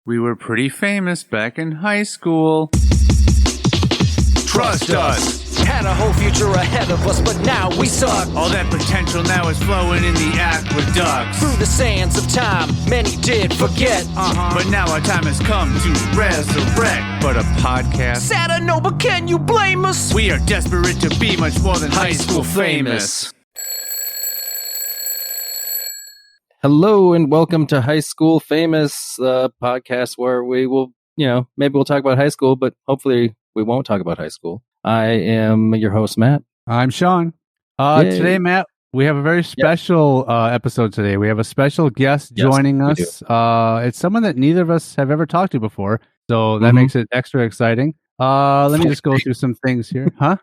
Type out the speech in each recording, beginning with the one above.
We were pretty famous back in high school. Trust us. Had a whole future ahead of us, but now we suck. All that potential now is flowing in the aqueducts. Through the sands of time, many did forget. But now our time has come to resurrect. But a podcast. Sad I know, but can you blame us? We are desperate to be much more than high school famous. Hello and welcome to High School Famous, podcast where we will, maybe we'll talk about high school, but hopefully we won't talk about high school. I am your host, Matt. I'm Sean. Today, Matt, we have a very special episode today. We have a special guest joining us. It's someone that neither of us have ever talked to before, so that makes it extra exciting. Let me just go through some things here. Huh?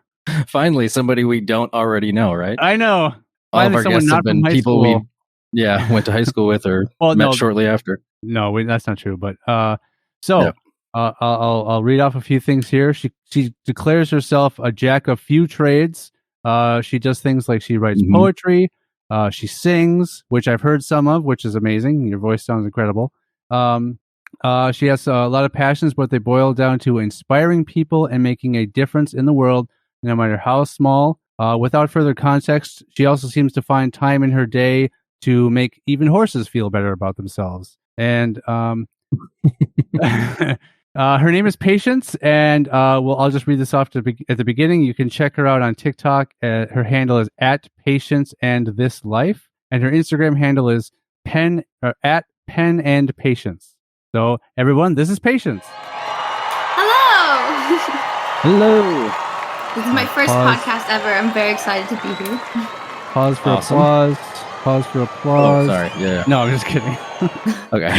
Finally, somebody we don't already know, right? I know. All of our guests have been people we went to high school with or met shortly after. No, that's not true. But I'll read off a few things here. She declares herself a jack of few trades. She does things like she writes poetry. She sings, which I've heard some of, which is amazing. Your voice sounds incredible. She has a lot of passions, but they boil down to inspiring people and making a difference in the world, no matter how small. Without further context, she also seems to find time in her day to make even horses feel better about themselves. And her name is Patience, and I'll just read this off at the beginning. You can check her out on TikTok. Her handle is @PatienceAndThisLife, and her Instagram handle is @PenAndPatience. So, everyone, this is Patience. Hello. Hello. This is my first podcast ever. I'm very excited to be here. Pause for applause. Pause for applause. Oh, sorry. Yeah. No, I'm just kidding. Okay.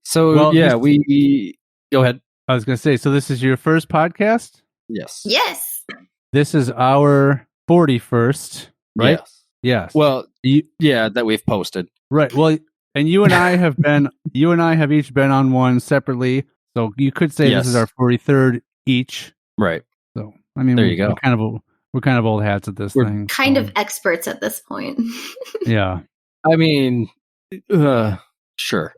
So, we go ahead. I was going to say, so this is your first podcast? Yes. Yes. This is our 41st, right? Yes. Well, that we've posted. Right. Well, and you and I have each been on one separately. So you could say this is our 43rd each. Right. So, I mean, there you go. We're kind of old hats at this thing. Kind of experts at this point. Yeah. I mean, sure.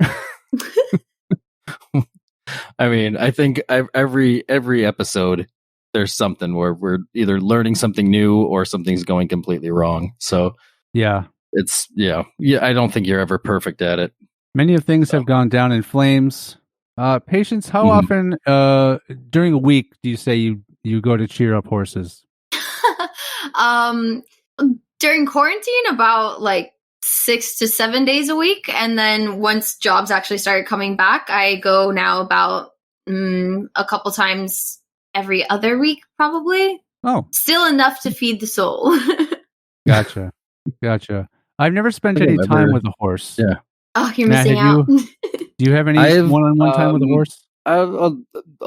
I mean, I think every episode there's something where we're either learning something new or something's going completely wrong. So yeah, I don't think you're ever perfect at it. Many of things have gone down in flames. Patience, how often during a week do you say you go to cheer up horses? During quarantine, about like 6 to 7 days a week, and then once jobs actually started coming back, I go now about a couple times every other week, probably. Oh, still enough to feed the soul. Gotcha. I've never spent any time with a horse. Yeah. Oh, you're missing out. Do you have any one-on-one time with a horse? A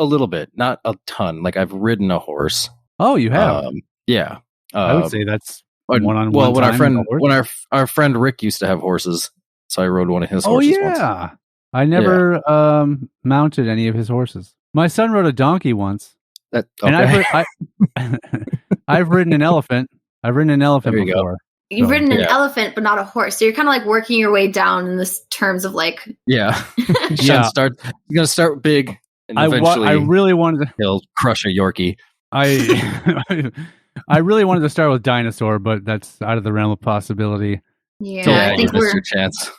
little bit, not a ton. Like I've ridden a horse. Oh, you have? Yeah. I would say that's one-on-one. Well, when our friend Rick used to have horses, so I rode one of his horses. Oh yeah, once. I never mounted any of his horses. My son rode a donkey once, and I've ridden an elephant. I've ridden an elephant before. You've ridden an elephant, but not a horse. So you're kind of like working your way down in this terms of like. Yeah. You're gonna start big, and eventually, I really wanted to. He'll crush a Yorkie. I really wanted to start with dinosaur, but that's out of the realm of possibility. Yeah, so, I think you missed your chance.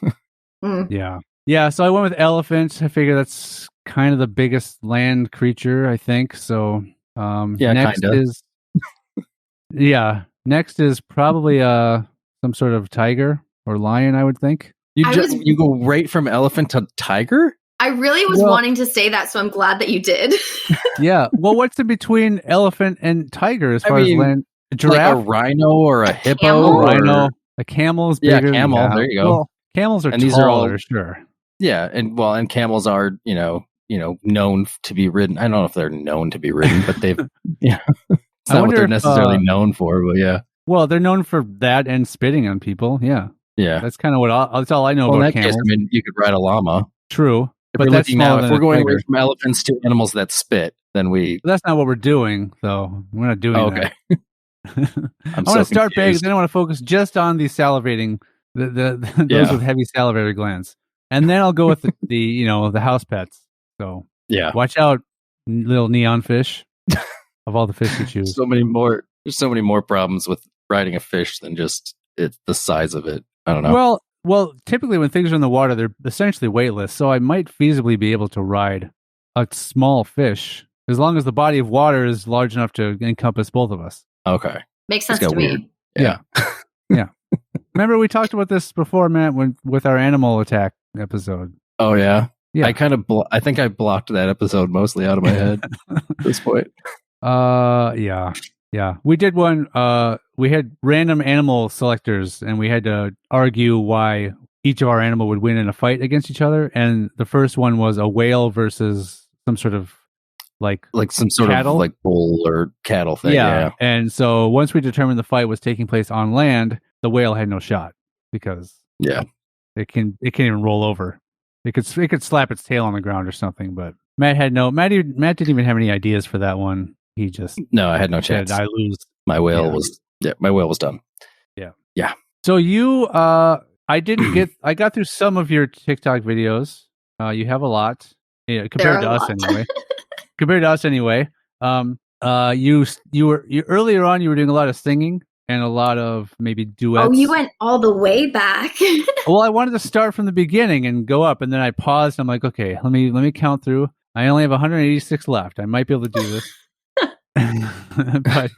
Yeah. So I went with elephant. I figure that's kind of the biggest land creature, I think. So next kinda. is next is probably some sort of tiger or lion, I would think. You go right from elephant to tiger? I really was wanting to say that, so I'm glad that you did. Yeah. Well, what's in between elephant and tiger as far as land? A giraffe? Like a rhino or a hippo? A camel is bigger. Yeah, camel. Yeah. There you go. Well, camels are and these are all sure. Yeah, and camels are known to be ridden. I don't know if they're known to be ridden, but they've it's not what they're necessarily known for. But yeah. Well, they're known for that and spitting on people. Yeah. Yeah. That's kind of that's all I know about camels. I mean, you could ride a llama. True. But if we're going away from elephants to animals that spit, then that's not what we're doing, though. We're not doing that. Okay. I want to start big, then I want to focus just on the salivating, those with heavy salivary glands. And then I'll go with the house pets. So Yeah. watch out, little neon fish. Of all the fish you choose. There's so many more problems with riding a fish than just the size of it. I don't know. Well, typically when things are in the water, they're essentially weightless. So I might feasibly be able to ride a small fish as long as the body of water is large enough to encompass both of us. Okay. Makes sense to me. Yeah. Yeah. Remember we talked about this before, Matt, with our animal attack episode. Oh yeah. Yeah. I think I blocked that episode mostly out of my head at this point. Yeah. We did one. We had random animal selectors, and we had to argue why each of our animal would win in a fight against each other. And the first one was a whale versus some sort of like some sort cattle? of like bull or cattle thing. Yeah. And so once we determined the fight was taking place on land, the whale had no shot because it can even roll over. It could slap its tail on the ground or something. But Matt didn't even have any ideas for that one. He just I had no chance. I lose. My whale was done. Yeah. So you I got through some of your TikTok videos. You have a lot compared to us anyway. Compared to us anyway. You earlier on you were doing a lot of singing and a lot of maybe duets. Oh, you went all the way back. Well, I wanted to start from the beginning and go up, and then I paused. I'm like, okay, let me count through. I only have 186 left. I might be able to do this. But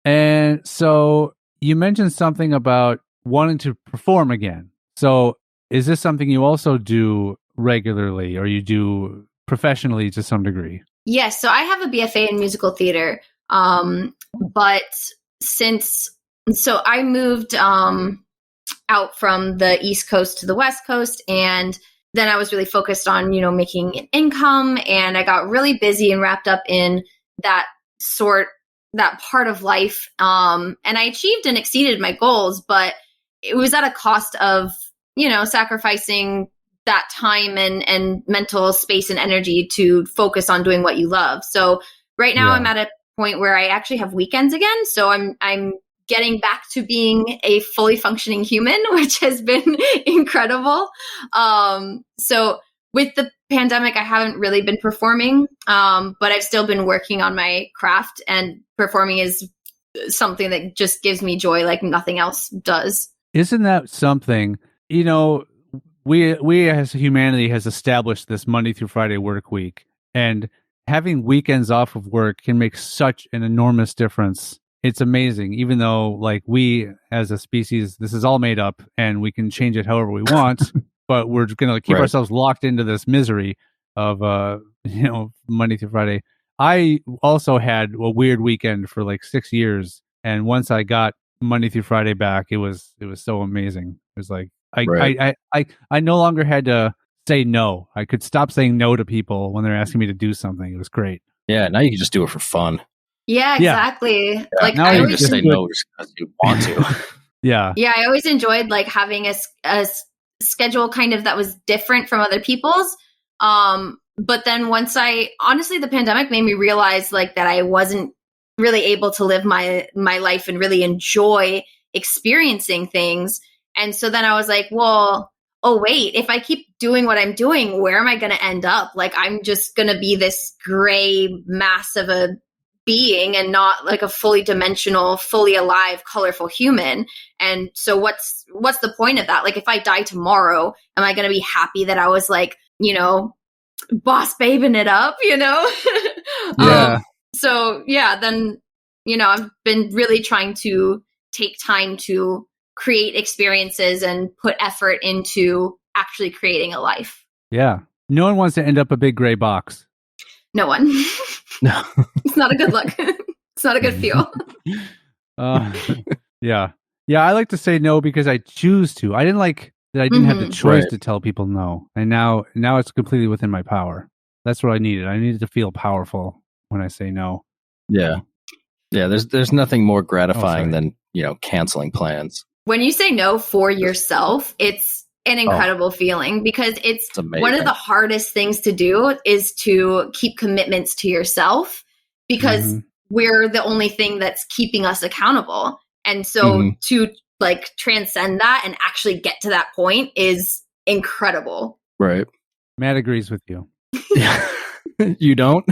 and so you mentioned something about wanting to perform again. So is this something you also do regularly, or you do professionally to some degree? Yes, so I have a BFA in musical theater. But so I moved out from the East Coast to the West Coast, and then I was really focused on, making an income, and I got really busy and wrapped up in that part of life. And I achieved and exceeded my goals, but it was at a cost of, sacrificing that time and mental space and energy to focus on doing what you love. So right now I'm at a point where I actually have weekends again. So I'm getting back to being a fully functioning human, which has been incredible. So with the pandemic, I haven't really been performing, but I've still been working on my craft, and performing is something that just gives me joy like nothing else does. Isn't that something, we as humanity has established this Monday through Friday work week, and having weekends off of work can make such an enormous difference. It's amazing, even though like we as a species, this is all made up and we can change it however we want, but we're going to keep ourselves locked into this misery of, Monday through Friday. I also had a weird weekend for like 6 years. And once I got Monday through Friday back, it was so amazing. It was like, I no longer had to say no. I could stop saying no to people when they're asking me to do something. It was great. Yeah. Now you can just do it for fun. Yeah, exactly. Yeah. Like now I you always just say no just because you want to. Yeah. I always enjoyed like having a schedule kind of that was different from other people's. But then honestly, the pandemic made me realize like that I wasn't really able to live my life and really enjoy experiencing things. And so then I was like, well, oh wait, if I keep doing what I'm doing, where am I going to end up? Like, I'm just going to be this gray mass of a being and not like a fully dimensional, fully alive, colorful human. And so what's the point of that? Like, if I die tomorrow, am I going to be happy that I was like, boss babing it up, Yeah. Then, I've been really trying to take time to create experiences and put effort into actually creating a life. Yeah. No one wants to end up a big gray box. No one. No. It's not a good look. It's not a good feel. Yeah. Yeah, I like to say no because I choose to. I didn't like that I didn't have the choice to tell people no. And now it's completely within my power. That's what I needed. I needed to feel powerful when I say no. Yeah. Yeah, there's nothing more gratifying than, canceling plans. When you say no for yourself, it's an incredible feeling because it's one of the hardest things to do is to keep commitments to yourself because we're the only thing that's keeping us accountable. And so to like transcend that and actually get to that point is incredible. Right. Matt agrees with you. You don't?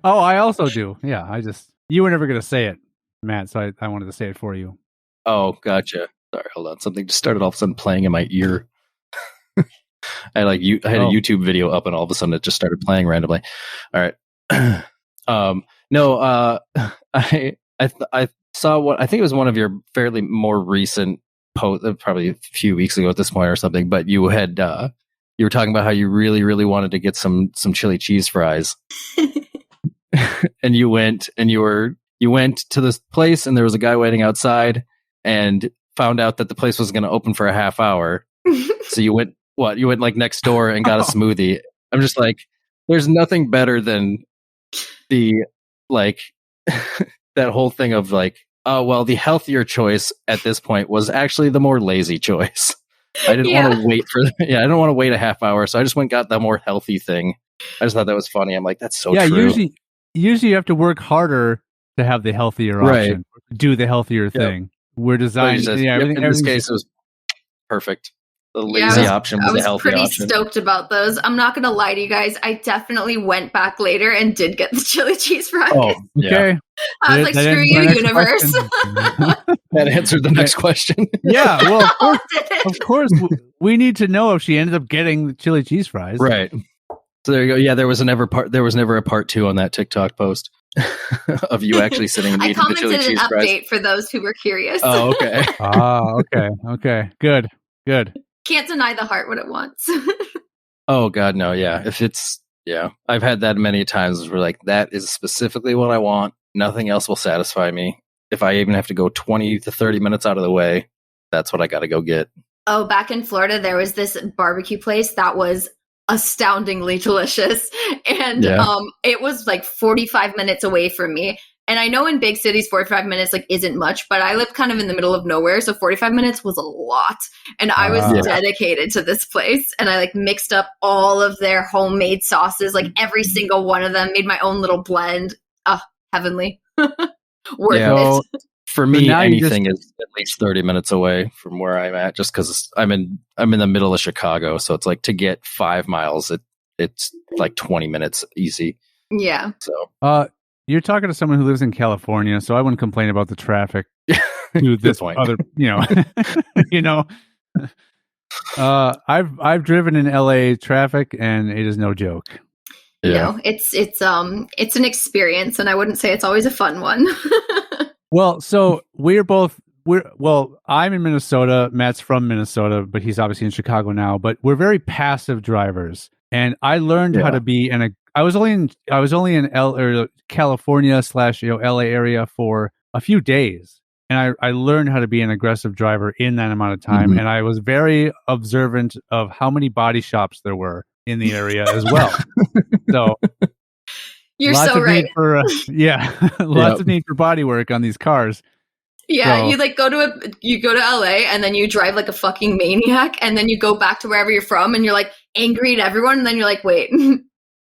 Oh, I also do. Yeah, you were never going to say it, Matt, so I wanted to say it for you. Oh, gotcha. Sorry, hold on. Something just started all of a sudden playing in my ear. I had a YouTube video up, and all of a sudden it just started playing randomly. All right. I saw what I think it was one of your fairly more recent posts, probably a few weeks ago at this point or something. But you had you were talking about how you really, really wanted to get some chili cheese fries, and you went to this place, and there was a guy waiting outside, and found out that the place was going to open for a half hour. So you went. What, you went like next door and got a smoothie? I'm just like, there's nothing better than the like that whole thing of like, oh well, the healthier choice at this point was actually the more lazy choice. I didn't want to wait I didn't want to wait a half hour, so I just went and got the more healthy thing. I just thought that was funny. I'm like, that's so true. Usually you have to work harder to have the healthier option, do the healthier thing. We're designed. In this case, it was perfect. The lazy option was the healthy option. I was pretty stoked about those. I'm not going to lie to you guys. I definitely went back later and did get the chili cheese fries. Oh, okay. I was like, screw you, universe. That answered the next question. Yeah, well, of course, we need to know if she ended up getting the chili cheese fries. Right. So there you go. Yeah, there was never a part 2 on that TikTok post of you actually sitting and eating the chili cheese fries. I commented an update for those who were curious. Oh, okay. Okay. Good. Can't deny the heart what it wants. Oh God, no. Yeah. I've had that many times where like, that is specifically what I want. Nothing else will satisfy me. If I even have to go 20 to 30 minutes out of the way, that's what I got to go get. Oh, back in Florida, there was this barbecue place that was astoundingly delicious. And it was like 45 minutes away from me. And I know in big cities, 45 minutes like isn't much, but I live kind of in the middle of nowhere. So 45 minutes was a lot. And I was dedicated to this place. And I like mixed up all of their homemade sauces, like every single one of them, made my own little blend. Heavenly. Worth it. For me, anything is at least 30 minutes away from where I'm at, just because I'm in the middle of Chicago. So it's like to get 5 miles, it's like 20 minutes easy. Yeah. So you're talking to someone who lives in California, so I wouldn't complain about the traffic to this other, I've driven in LA traffic, and it is no joke. Yeah. It's an experience, and I wouldn't say it's always a fun one. Well, so I'm in Minnesota. Matt's from Minnesota, but he's obviously in Chicago now. But we're very passive drivers, and I learned how to be I was only in California / LA area for a few days, and I learned how to be an aggressive driver in that amount of time. And I was very observant of how many body shops there were in the area as well. So you're so right. Lots of need for body work on these cars. Yeah, you like go to LA and then you drive like a fucking maniac, and then you go back to wherever you're from and you're like angry at everyone, and then you're like, wait,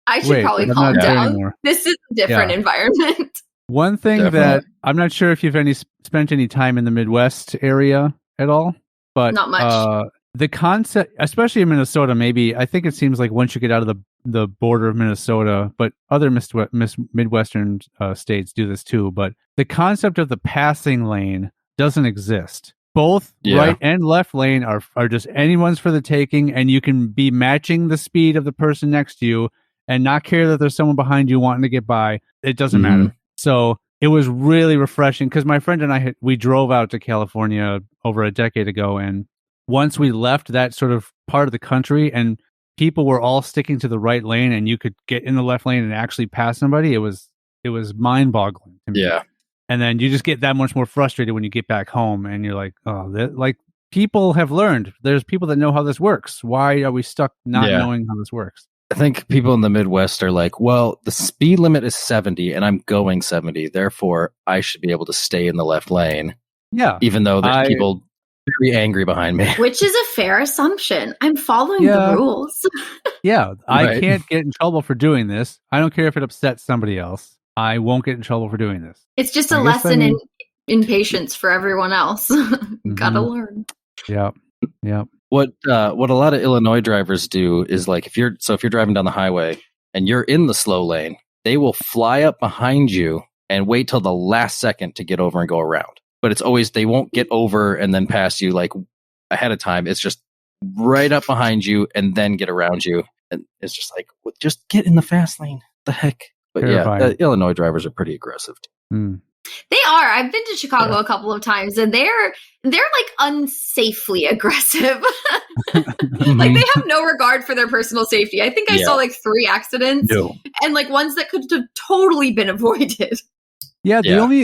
I should probably calm down. This is a different environment. One thing that I'm not sure if you've spent any time in the Midwest area at all, but not much. The concept, especially in Minnesota, maybe I think it seems like once you get out of the border of Minnesota, but other Midwestern states do this too. But the concept of the passing lane doesn't exist. Both right and left lane are just anyone's for the taking, and you can be matching the speed of the person next to you and not care that there's someone behind you wanting to get by. It doesn't matter. So it was really refreshing because my friend and I we drove out to California over a decade ago, and once we left that sort of part of the country and people were all sticking to the right lane and you could get in the left lane and actually pass somebody, it was mind-boggling to me. Yeah. And then you just get that much more frustrated when you get back home and you're like, like people have learned. There's people that know how this works. Why are we stuck not knowing how this works? I think people in the Midwest are like, well, the speed limit is 70 and I'm going 70. Therefore, I should be able to stay in the left lane. Yeah. Even though there's people very angry behind me. Which is a fair assumption. I'm following the rules. I can't get in trouble for doing this. I don't care if it upsets somebody else. I won't get in trouble for doing this. It's just a lesson in patience for everyone else. Gotta learn. Yeah. Yep. What a lot of Illinois drivers do is like if you're driving down the highway and you're in the slow lane, they will fly up behind you and wait till the last second to get over and go around. But it's always they won't get over and then pass you like ahead of time. It's just right up behind you and then get around you. And it's just like, just get in the fast lane. The heck? But Terrifying. Illinois drivers are pretty aggressive too. Mm. They are. I've been to Chicago a couple of times, and they're like unsafely aggressive. Like they have no regard for their personal safety. I think I saw like 3 accidents, and like ones that could have totally been avoided. Yeah, the only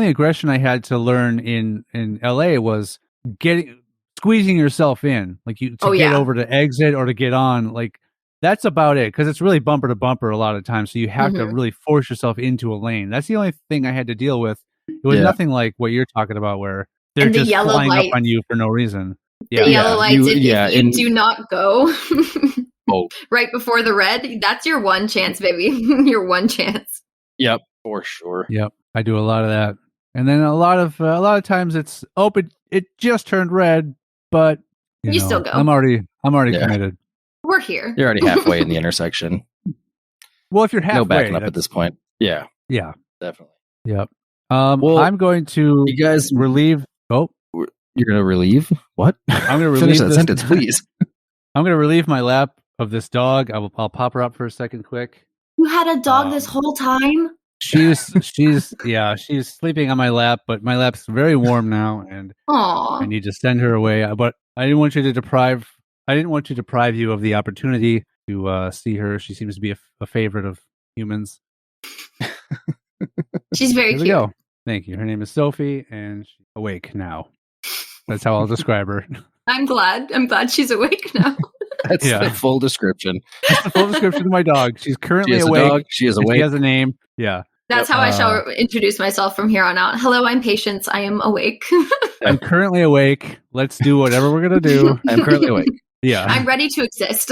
aggression I had to learn in LA was squeezing yourself in, like get over to exit or to get on, like. That's about it, because it's really bumper to bumper a lot of times. So you have to really force yourself into a lane. That's the only thing I had to deal with. It was nothing like what you're talking about, where they're just flying up on you for no reason. Yeah. The yellow lights, if you do not go right before the red, that's your one chance, baby. Your one chance. Yep, for sure. Yep, I do a lot of that, and then a lot of times it's it just turned red, but you know, still go. I'm already committed. We're here. You're already halfway in the intersection. Well, if you're halfway, no backing up at this point. Yeah, definitely. Yep. Well, I'm going to. You guys relieve. Oh, you're going to relieve what? I'm going to finish that sentence, please. I'm going to relieve my lap of this dog. I'll pop her up for a second, quick. You had a dog this whole time? She's sleeping on my lap, but my lap's very warm now, and I need to send her away. But I didn't want you to deprive you of the opportunity to see her. She seems to be a favorite of humans. She's very cute. Go. Thank you. Her name is Sophie, and she's awake now. That's how I'll describe her. I'm glad she's awake now. That's the full description. That's the full description of my dog. She's currently awake. A dog. She is awake. She has a name. Yeah. That's how I shall introduce myself from here on out. Hello, I'm Patience. I am awake. I'm currently awake. Let's do whatever we're going to do. I'm currently awake. Yeah. I'm ready to exist.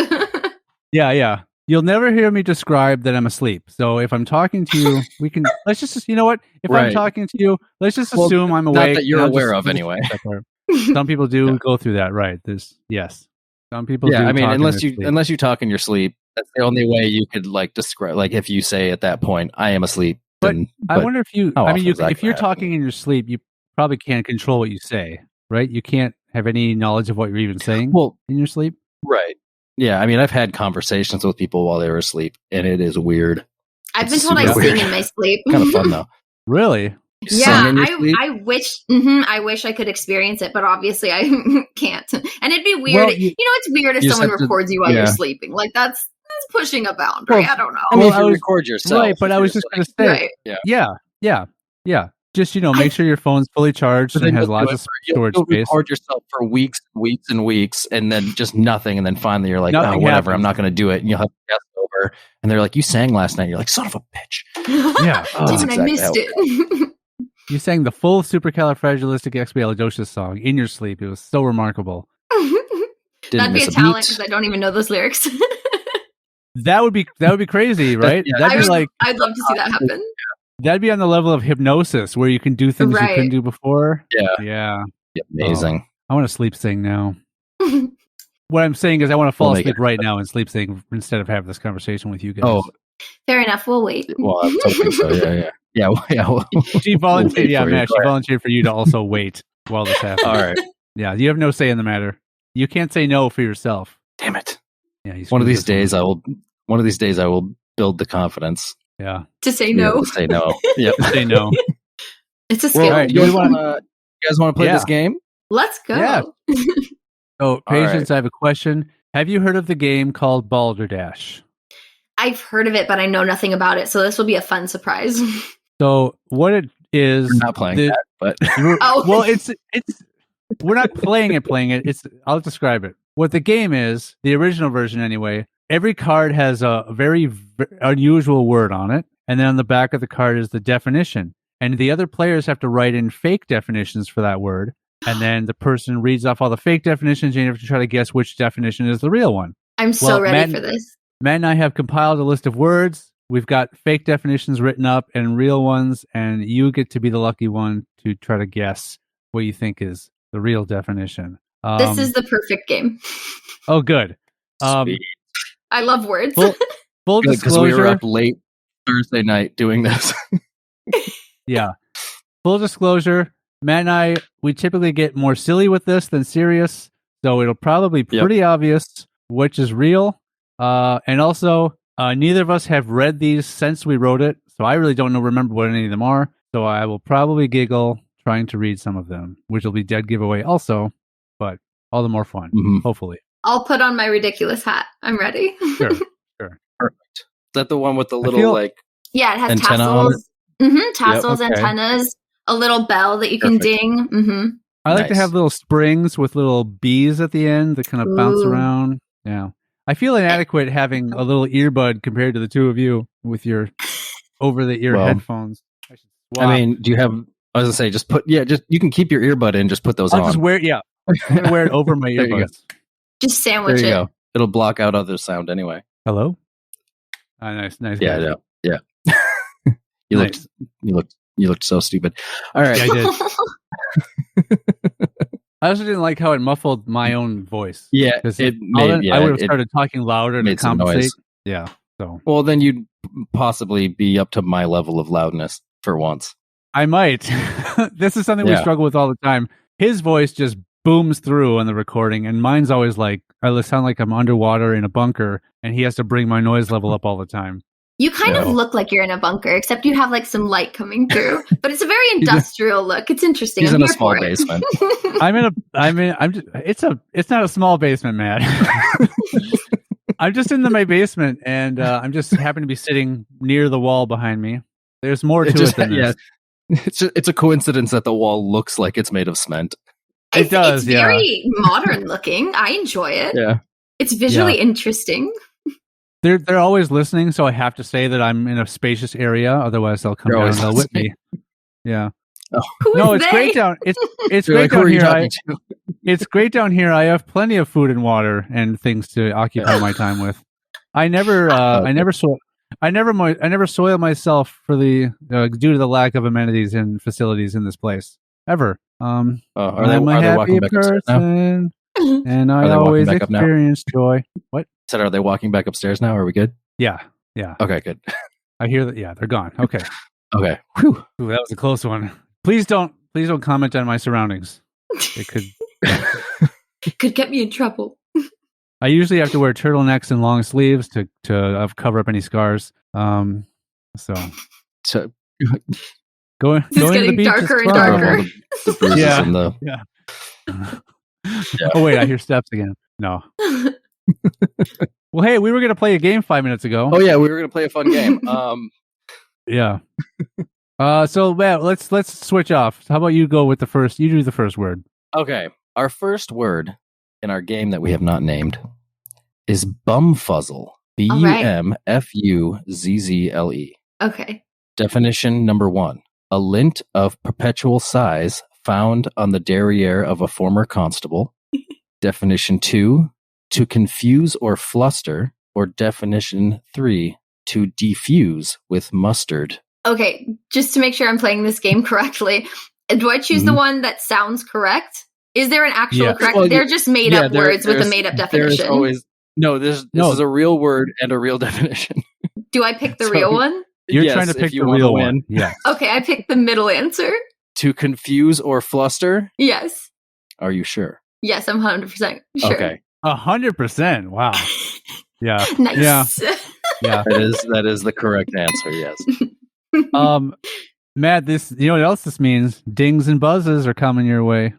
Yeah. You'll never hear me describe that I'm asleep. So if I'm talking to you, let's just, you know what? If I'm talking to you, let's just assume I'm awake. Not that you're aware of anyway. Some people do go through that, right? Yes. Some people do. I mean, unless you talk in your sleep, that's the only way you could like describe, like if you say at that point, I am asleep. But I wonder if if you're talking in your sleep, you probably can't control what you say, right? You can't have any knowledge of what you're even saying in your sleep. Right. Yeah. I mean, I've had conversations with people while they were asleep, and it is weird. I've been told I sing in my sleep. Kind of fun though. Really? Yeah, I wish I could experience it, but obviously I can't. And it'd be weird. Well, it's weird if someone records you while you're sleeping. Like that's pushing a boundary. I don't know. I mean, if you record yourself. Right, but I was just going to say. Right. Yeah. Just, make sure your phone's fully charged and has lots of storage space. Record yourself for weeks and weeks, and then just nothing. And then finally you're like, whatever, happens. I'm not going to do it. And you'll have to guess over. And they're like, you sang last night. You're like, son of a bitch. Yeah. I missed it. You sang the full Supercalifragilisticexpialidocious song in your sleep. It was so remarkable. That'd be a talent because I don't even know those lyrics. That would be crazy, right? That'd be like I'd love to see that happen. That'd be on the level of hypnosis where you can do things you couldn't do before. Yeah. Amazing. I want to sleep sing now. What I'm saying is I want to fall asleep right now and sleep sing instead of having this conversation with you guys. Oh, fair enough. We'll wait. Well, I'm hoping so. Yeah. She volunteered. Matt. She volunteered for you to also wait while this happens. All right. Yeah, you have no say in the matter. You can't say no for yourself. Damn it. Yeah. One of these days I will build the confidence. Yeah. To say no. To say no. Yep. Say no. It's a skill. Well, right, you guys want to play this game? Let's go. Yeah. So, Patience, I have a question. Have you heard of the game called Balderdash? I've heard of it, but I know nothing about it. So this will be a fun surprise. So what it is? We're not playing that, but well, it's we're not playing it. I'll describe it. What the game is, the original version anyway. Every card has a very unusual word on it, and then on the back of the card is the definition. And the other players have to write in fake definitions for that word, and then the person reads off all the fake definitions, and you have to try to guess which definition is the real one. I'm so ready for this. Matt and I have compiled a list of words. We've got fake definitions written up and real ones, and you get to be the lucky one to try to guess what you think is the real definition. This is the perfect game. Oh, good. Sweet. I love words. Full Because we were disclosure. up late Thursday night doing this. Yeah. Full disclosure, Matt and I, we typically get more silly with this than serious, so it'll probably be pretty obvious which is real. And also, neither of us have read these since we wrote it, so I really don't remember what any of them are. So I will probably giggle trying to read some of them, which will be dead giveaway also, but all the more fun, hopefully. I'll put on my ridiculous hat. I'm ready. Sure. Perfect. Is that the one with the little Yeah, it has antenna on tassels. Tassels, antennas, a little bell that you can ding. I like to have little springs with little bees at the end that kind of bounce around. Yeah. I feel inadequate having a little earbud compared to the two of you with your over-the-ear headphones. I mean, do you have? I was gonna say, just you can keep your earbud in. Just put those on. I'll just wear I'm gonna wear it over my earbuds. Just sandwich there you it. go. It'll block out other sound anyway. Hello. Nice. Yeah. You looked so stupid. All right. Yeah, I did. I also didn't like how it muffled my own voice. Yeah, I would have started talking louder to compensate. Yeah. So. Well, then you'd possibly be up to my level of loudness for once. I might. This is something we struggle with all the time. His voice just booms through on the recording, and mine's always like, I sound like I'm underwater in a bunker, and he has to bring my noise level up all the time. You kind of look like you're in a bunker, except you have like some light coming through. But it's a very industrial look. It's interesting. He's in a small basement. It's not a small basement, man. I'm just in my basement, and I'm just happen to be sitting near the wall behind me. There's more to it than this. It's a coincidence that the wall looks like it's made of cement. It does. It's very modern looking. I enjoy it. Yeah, it's visually interesting. They're always listening, so I have to say that I'm in a spacious area. Otherwise, they'll come down and they'll whip me. Yeah. Oh. It's great down. It's great down here. It's great down here. I have plenty of food and water and things to occupy my time with. I never soil myself for due to the lack of amenities and facilities in this place ever. I'm a happy person, and I always experience joy. What? Said, are they walking back upstairs now? Are we good? Yeah. Okay, good. I hear that. Yeah, they're gone. Okay. Okay. Whew. Ooh, that was a close one. Please don't comment on my surroundings. It could get me in trouble. I usually have to wear turtlenecks and long sleeves to cover up any scars. So going to the beach darker and darker. Yeah. Oh wait, I hear steps again. No. Well, hey, we were going to play a game 5 minutes ago. Oh yeah, we were going to play a fun game. Yeah. So let's switch off. How about you go with the first? You do the first word. Okay. Our first word in our game that we have not named is bumfuzzle. Bumfuzzle. Okay. Definition number 1: a lint of perpetual size found on the derriere of a former constable. Definition 2: to confuse or fluster. Or definition 3: to defuse with mustard. Okay, just to make sure I'm playing this game correctly, do I choose the one that sounds correct? Is there an actual correct? Well, they're just made up words with a made up definition. This is a real word and a real definition. Do I pick the real one? You're trying to pick the real one. Yeah. Okay, I picked the middle answer. To confuse or fluster? Yes. Are you sure? Yes, I'm 100% sure. Okay. 100%. Wow. Yeah. Nice. Yeah. That is the correct answer. Yes. Matt, you know what else this means? Dings and buzzes are coming your way.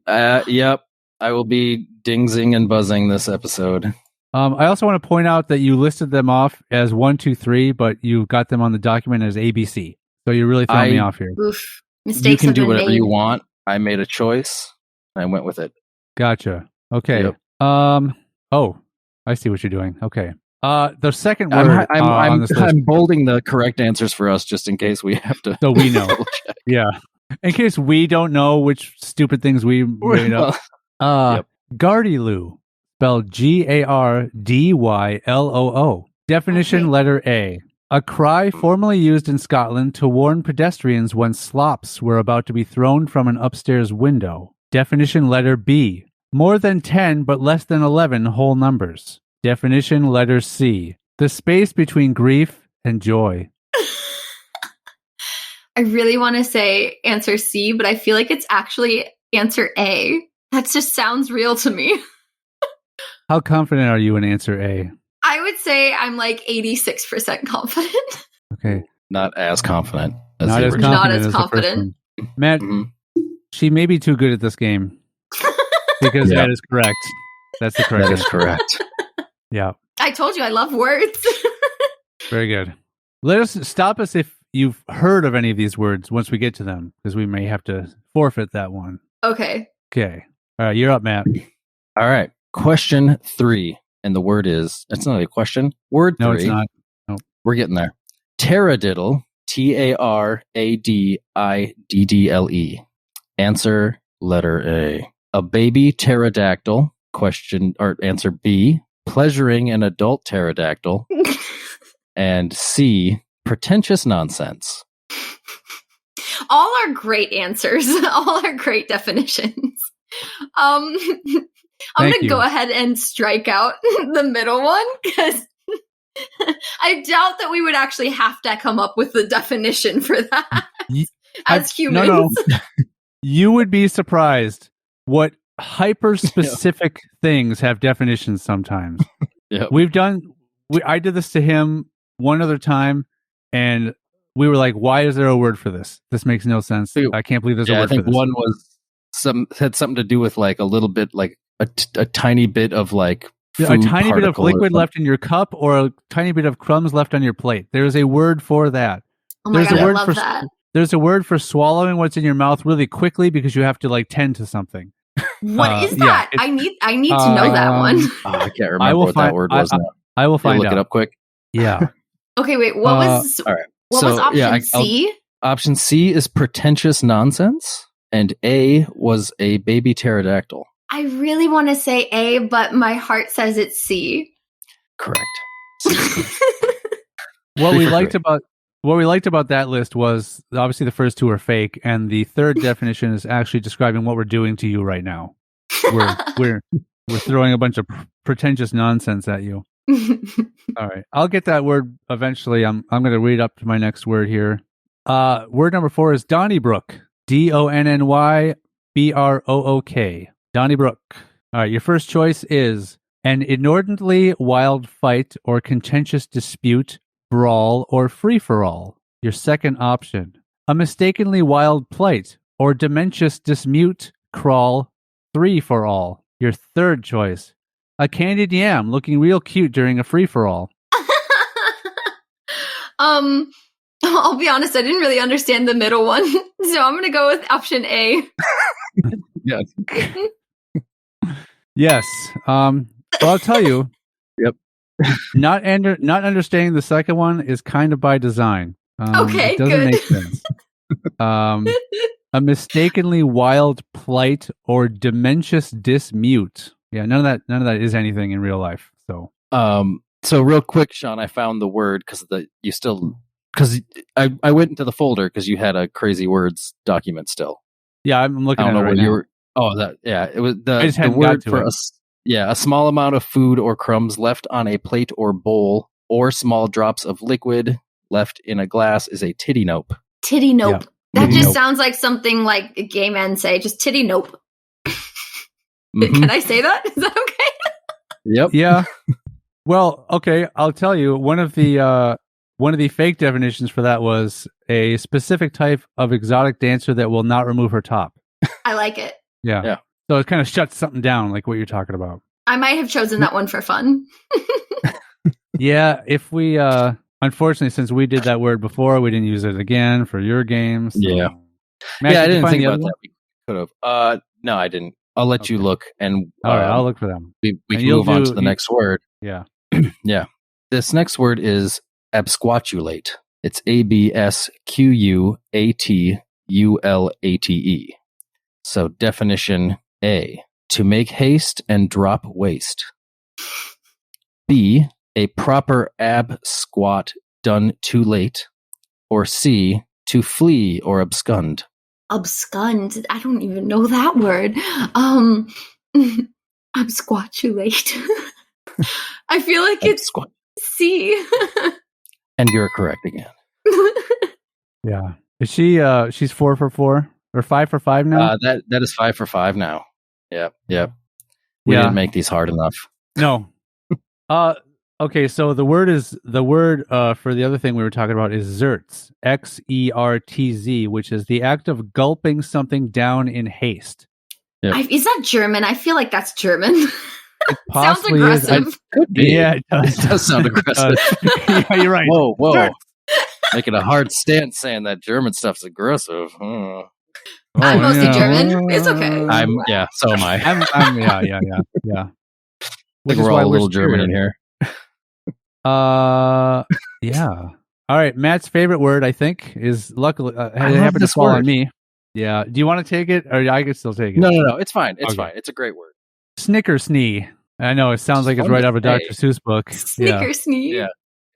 Yep. I will be dingsing and buzzing this episode. I also want to point out that you listed them off as 1, 2, 3, but you got them on the document as ABC. So you're really throwing me off here. Oof. Mistakes you can do have been whatever made. you want. I made a choice. I went with it. Gotcha. Okay. Yep. Oh, I see what you're doing. Okay. The second word on this list. I'm bolding the correct answers for us just in case we have to. So we know. Yeah. In case we don't know which stupid things we made up. Gardyloo, spelled Gardyloo. Definition letter A. A cry formerly used in Scotland to warn pedestrians when slops were about to be thrown from an upstairs window. Definition letter B. More than 10 but less than 11 whole numbers. Definition letter C. The space between grief and joy. I really want to say answer C, but I feel like it's actually answer A. That just sounds real to me. How confident are you in answer A? I would say I'm like 86% confident. Okay. Not as confident as Not the as original. Not confident as as the first confident. one. Matt, Mhm. she may be too good at this game because Yeah. that is correct. That's the correct That is answer. correct. Yeah. I told you I love words. Very good. Let us stop us if you've heard of any of these words once we get to them, because we may have to forfeit that one. Okay. Okay. All right, you're up, Matt. All right. Question 3. And the word is, it's not really a question. Word 3. No, it's not. No. We're getting there. Taradiddle. Taradiddle. Answer letter A. A baby pterodactyl. Question or answer B. Pleasuring an adult pterodactyl. And C. Pretentious nonsense. All are great answers. All are great definitions. I'm Thank going to you. go ahead and strike out the middle one because I doubt that we would actually have to come up with the definition for that as humans. No. You would be surprised what hyper-specific things have definitions sometimes. Yep. I did this to him one other time, and we were like, why is there a word for this? This makes no sense. I can't believe there's a I word for think this. one was had something to do with like a little bit, like a tiny bit of like A food tiny bit of particle or liquid something. left in your cup or a tiny bit of crumbs left on your plate. There's a word for that. Oh my There's God, a I word love for that. There's a word for swallowing what's in your mouth really quickly because you have to like tend to something. What is yeah, that? I need to know that one. Oh, I can't I remember will what find- that word was now. I will find look out. it up quick. Yeah. Okay, wait. What was All right. what So, was option yeah, C? Option C is pretentious nonsense, and A was a baby pterodactyl. I really want to say A, but my heart says it's C. Correct. What Three we for liked three. about that list was obviously the first two are fake, and the third definition is actually describing what we're doing to you right now. We're throwing a bunch of pretentious nonsense at you. All right, I'll get that word eventually. I'm going to read up to my next word here. Word number 4 is Donnybrook. Donnybrook. Donnybrook. All right, your first choice is an inordinately wild fight or contentious dispute, brawl, or free-for-all. Your second option, a mistakenly wild plight or dementious dismute, crawl, free-for-all. Your third choice, a candied yam looking real cute during a free-for-all. I'll be honest, I didn't really understand the middle one, so I'm going to go with option A. Yes. Yes. Well, I'll tell you. Yep. Not understanding the second one is kind of by design. Okay, it doesn't good. make sense. A mistakenly wild plight or dementious dismute. Yeah, none of that is anything in real life. So, so real quick, Sean, I found the word because I went into the folder because you had a crazy words document still. yeah, I'm looking I at don't it know right where now. you were. Oh, that yeah. It was I just the hadn't got word to for it. a small amount of food or crumbs left on a plate or bowl, or small drops of liquid left in a glass is a titty nope. Titty nope. Yeah. That Titty just nope. sounds like something like gay men say. Just titty nope. Mhm. Can I say that? Is that okay? Yep. Yeah. Well, okay. I'll tell you one of the fake definitions for that was a specific type of exotic dancer that will not remove her top. I like it. Yeah. Yeah. So it kind of shuts something down, like what you're talking about. I might have chosen that one for fun. Yeah. If we, unfortunately, since we did that word before, we didn't use it again for your games. So. Yeah. Matt, Yeah, I did you didn't find think the about other that. We could have. No, I didn't. I'll let you Okay. look, and one? All right. I'll look for them. we And can you'll move on do- to the next word. Yeah. Yeah. This next word is absquatulate. It's ABSQUATULATE. So definition A, to make haste and drop waste. B, a proper ab squat done too late. Or C, to flee or abscond. abscond. I don't even know that word. Absquatulate. I feel like it's C. And you're correct again. Yeah. Is she? She's 4 for 4 or 5 for 5 now. That is 5 for 5 now. Yep. We didn't make these hard enough. No. Okay. So the word for the other thing we were talking about is Xertz, Xertz, which is the act of gulping something down in haste. Yep. Is that German? I feel like that's German. It sounds aggressive. Could be. Yeah, it does sound aggressive. Yeah, you're right. Whoa. Making a hard stance saying that German stuff's aggressive. I'm mostly German. It's okay. So am I. Yeah. I think we're all a little German in here. Yeah. All right. Matt's favorite word, I think, is luckily it happened to fall on me. Yeah. Do you want to take it, or I can still take it? No. It's fine. It's fine. It's a great word. Snickersnee. I know it sounds like it's right out of a Dr. Seuss book. Snickersnee. Yeah.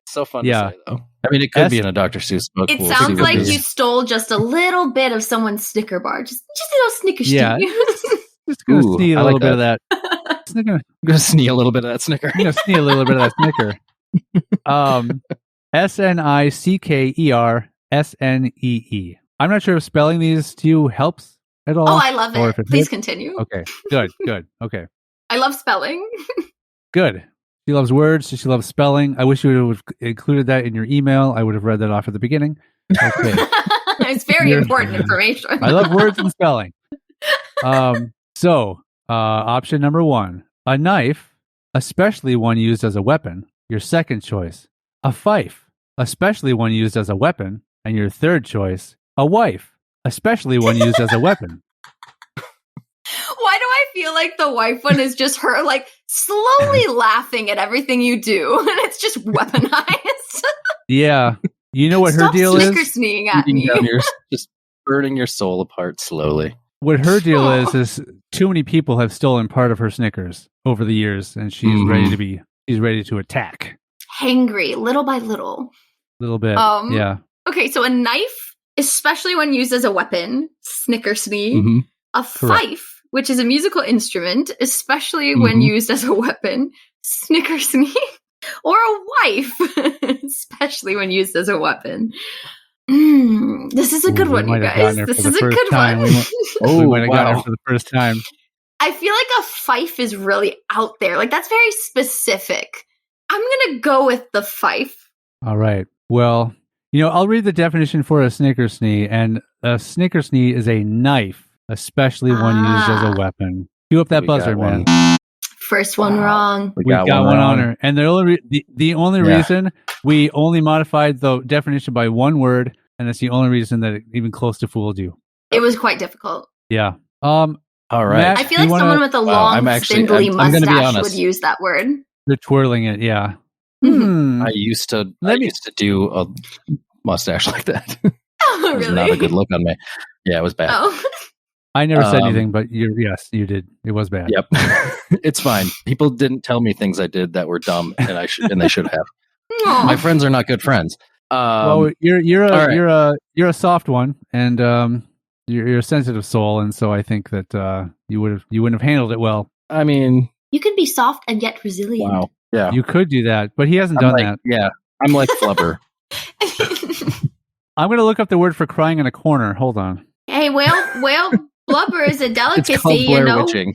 It's so fun to say, though. I mean, it could be in a Dr. Seuss book. It sounds like you stole just a little bit of someone's Snicker bar. Just a little Snickersnee. Yeah. Just gonna snee a little bit of that. I'm gonna snee a little bit of that Snicker. I'm gonna snee a little bit of that Snicker. SNICKERSNEE. I'm not sure if spelling these to you helps at all. Oh, I love it. Please continue. Okay. Good. Okay. I love spelling. Good. She loves words. She loves spelling. I wish you would have included that in your email. I would have read that off at the beginning. Okay. It's very important information. I love words and spelling. So, option number 1, a knife, especially one used as a weapon. Your second choice, a fife, especially one used as a weapon. And your third choice, a wife, especially one used as a weapon. Why do I feel like the wife one is just her like slowly laughing at everything you do, and it's just weaponized? Yeah. You know what her deal is? Snickersneeing at me. Just burning your soul apart slowly. What her deal is too many people have stolen part of her Snickers over the years, and she's ready to attack. Hangry, little by little. Little bit. Yeah. Okay, so a knife, especially when used as a weapon, Snickersnee. A fife, which is a musical instrument, especially when used as a weapon, Snickersnee. Or a wife, especially when used as a weapon. This is a good one, you guys. This is a good one. We might have gotten it for the first time. I feel like a fife is really out there. Like, that's very specific. I'm going to go with the fife. All right. Well, I'll read the definition for a Snickersnee, and a Snickersnee is a knife, especially one used as a weapon. Cue up that buzzer, man. First one wrong. We got one on her. And the only reason we only modified the definition by one word, and that's the only reason that it even close to fooled you. It was quite difficult. Yeah. All right. Matt, I feel like someone with a long, spindly mustache would use that word. They're twirling it, yeah. I used to do a mustache like that. Oh, really? It was not a good look on me. Yeah, it was bad. Oh. I never said anything, but yes, you did. It was bad. Yep. It's fine. People didn't tell me things I did that were dumb, and they should have. Aww. My friends are not good friends. Well, you're a soft one, and you're a sensitive soul, and so I think that you wouldn't have handled it well. I mean, you can be soft and yet resilient. Wow. Yeah. You could do that, but he hasn't done that. Yeah. I'm like Flubber. I'm going to look up the word for crying in a corner. Hold on. Hey, well, blubber is a delicacy, it's called Blair Witching.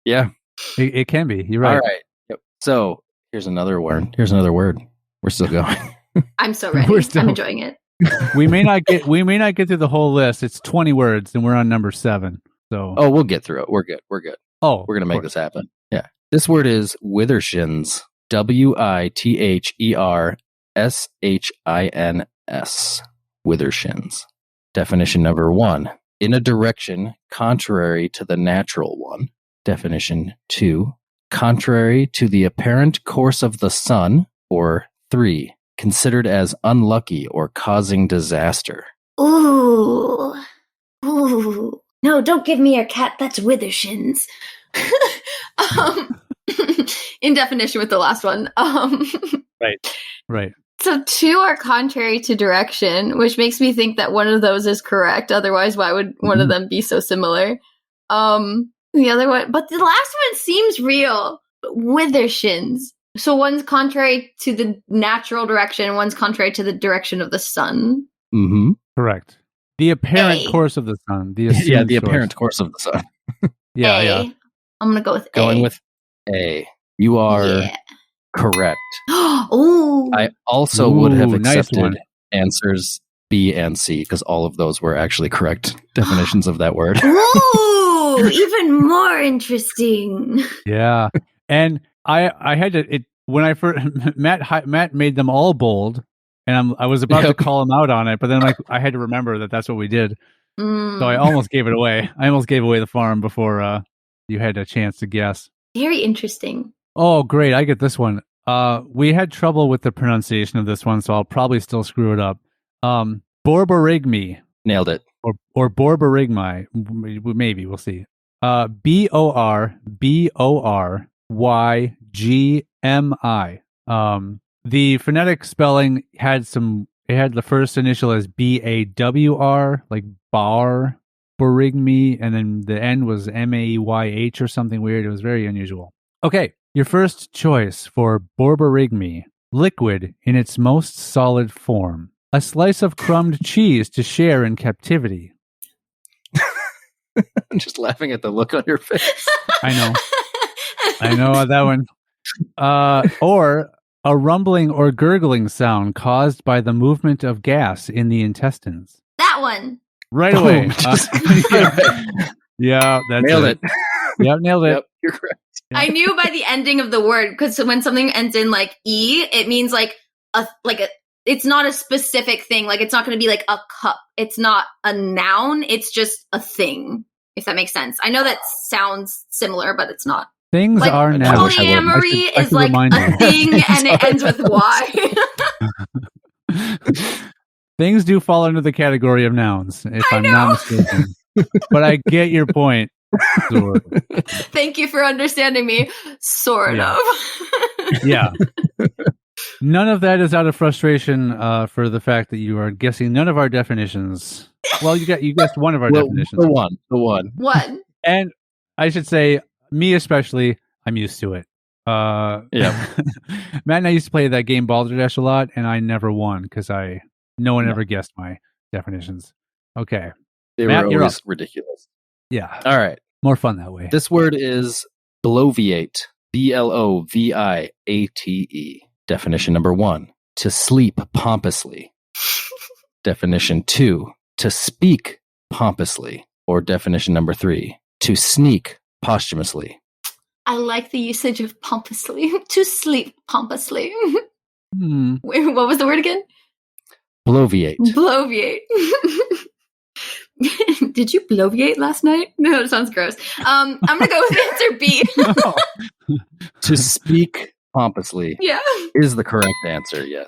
Yeah. It can be. You're right. All right. Yep. So here's another word. We're still going. I'm so ready. I'm enjoying it. We may not get through the whole list. It's 20 words, and we're on number 7. So we'll get through it. We're good. Oh, we're gonna make this happen. Yeah. This word is withershins. WITHERSHINS. Withershins. Definition number 1. In a direction contrary to the natural one. Definition 2. Contrary to the apparent course of the sun. Or 3. Considered as unlucky or causing disaster. Ooh. No, don't give me your cat. That's withershins. In definition with the last one. Right. So 2 are contrary to direction, which makes me think that one of those is correct. Otherwise, why would one of them be so similar? The other one, but the last one seems real. Withershins. So one's contrary to the natural direction, one's contrary to the direction of the sun. Mm-hmm. Correct. The apparent course of the sun. The apparent course of the sun. Yeah. I'm gonna go with Going A. with A. You are correct. Oh. I also would have accepted nice one. answers B and C because all of those were actually correct definitions of that word. Ooh, even more interesting. Yeah. And I had to when I first Matt made them all bold, and I was about to call him out on it, but then I had to remember that that's what we did. So I almost gave it away. I almost gave away the farm before you had a chance to guess. Very interesting. Oh, great. I get this one. We had trouble with the pronunciation of this one, so I'll probably still screw it up. Borborygmi. Nailed it. Or Borborygmi. Maybe. We'll see. Borborygmi. The phonetic spelling had the first initial as BAWR, like bar, Borygmi, and then the end was MAYH or something weird. It was very unusual. Okay, your first choice for Borborygmi, liquid in its most solid form. A slice of crumbed cheese to share in captivity. I'm just laughing at the look on your face. I know that one. Or a rumbling or gurgling sound caused by the movement of gas in the intestines. That one. Right away. Yeah, that's nailed it. Yep, nailed it. Yep, you're correct. I knew by the ending of the word, because when something ends in like E, it means it's not a specific thing. Like it's not going to be like a cup. It's not a noun. It's just a thing, if that makes sense. I know that sounds similar, but it's not. Things like, are now. Polyamory is like a thing and it ends with Y. Things do fall under the category of nouns, if I'm not mistaken. But I get your point. Sort of. Thank you for understanding me. Sort of. Yeah. None of that is out of frustration for the fact that you are guessing none of our definitions. Well, you guessed one of our definitions. The one. And I should say, me especially, I'm used to it. Matt and I used to play that game Balderdash a lot, and I never won because no one ever guessed my definitions. Okay. They Matt, were always ridiculous. Yeah. All right. More fun that way. This word is bloviate. BLOVIATE. Definition number 1, to sleep pompously. Definition 2, to speak pompously. Or definition number 3, to sneak posthumously. I like the usage of pompously. To sleep pompously. Wait, what was the word again? Bloviate. Bloviate. Did you bloviate last night? No, that sounds gross. I'm going to go with answer B. To speak pompously is the correct answer, yes.